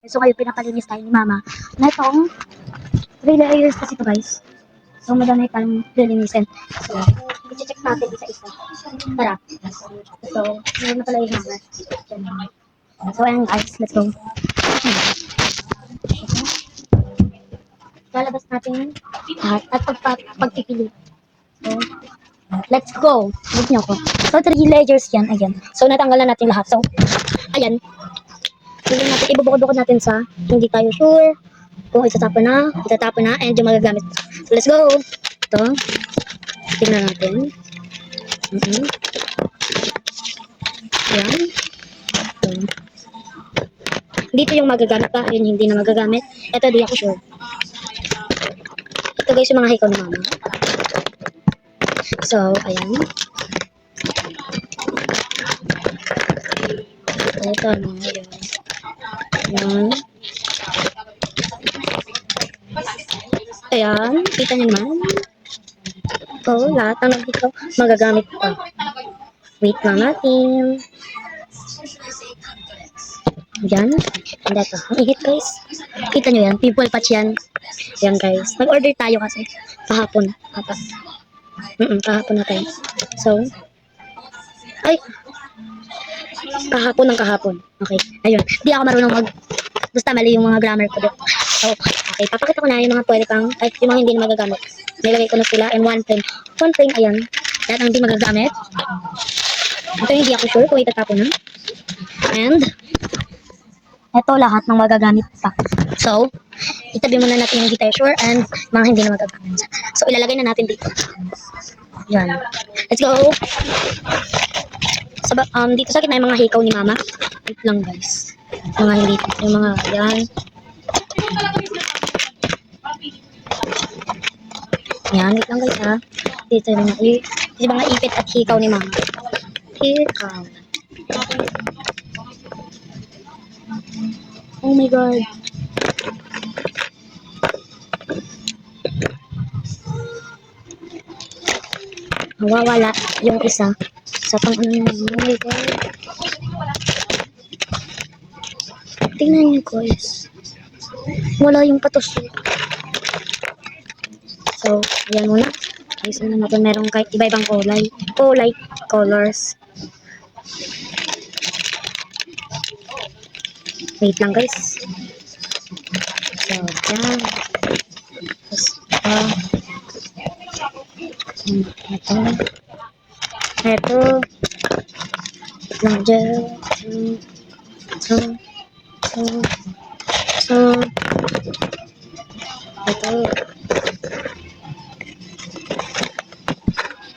So ngayon pinapalinis tayo ni Mama na itong 3 layers kasi ito guys. So madami tayong lilinisin. So i-check natin isa-isa. Tara. So meron na pala yung hammer. So ayan guys, let's go. Lalabas natin lahat at pagpipili. So, let's go. Wait niyo ako. So 3 layers yan, ayan. So natanggal na natin lahat. So ayan. Ibubukod-bukod natin sa hindi tayo sure kung itatapon na, and yung magagamit. So, let's go! Ito, tingnan natin. Ayan. So, dito yung magagamit pa, yun hindi na magagamit. Ito, di ako sure. Ito guys, yung mga hikaw ni Mama. So, ayan. Ito, ano, ayan. Ayan. Ayan, kita nyo naman. Oh, lahat ng nandito magagamit pa. Wait lang natin. Yan. And ito. Ang ihit guys. Kita nyo yan. Pimple patch yan. Yan guys. Nag-order tayo kasi. Kahapon. Kahapon na tayo. So. Ay. Kahapon. Okay. Ayun. Di ako marunong basta mali yung mga grammar ko dito. So, okay. Papakita ko na yung mga pwede pang, ay, yung mga hindi na magagamit. Nilagay ko na sila in one frame. One frame, ayan. Lahat ang hindi magagamit. Ito hindi ako sure kung itatapon na. And, ito lahat ng magagamit pa. So, itabi muna natin yung hindi tayo sure and mga hindi na magagamit. So, ilalagay na natin dito. Yan. Let's go! So, dito sa akin ay mga hikaw ni Mama. Wait lang guys. Mga hindi, yung mga, yan. Yan, wait lang guys ha. Dito yung mga ipit at hikaw ni Mama. Hikaw. Oh my god. Nawawala yung isa sa pang ano naman. Oh my god. Tingnan niyo guys. Wala yung patos. So, ayan muna. Ayusin na natin. Merong kahit iba-ibang kulay. Colors. Wait lang guys. So, dyan. Tapos, ito. Wait lang dyan. So, ito.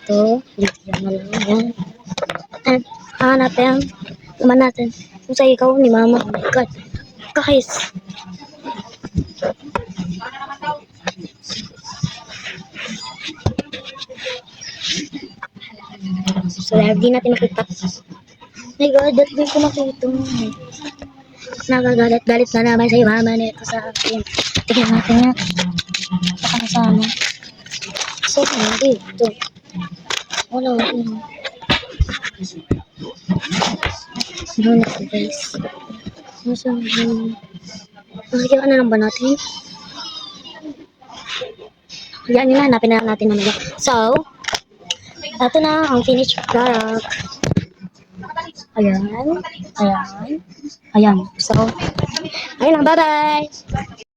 Ito. Dito na lang yan. At, hanapin. Naman natin. Kung sa ikaw ni Mama. Oh my god. Guys. So, hindi natin makita. My god, that din ko makita. Nagagalit-galit na naman si Mama nito sa akin. Tignan natin yan. Baka nasama. So, hindi. Ito. Wala. Ano ko guys. Nakikita na lang ba natin? Yan na, hanapin na natin naman. So, ito na ang finished product. Ayan. So, ayun lang. Bye-bye!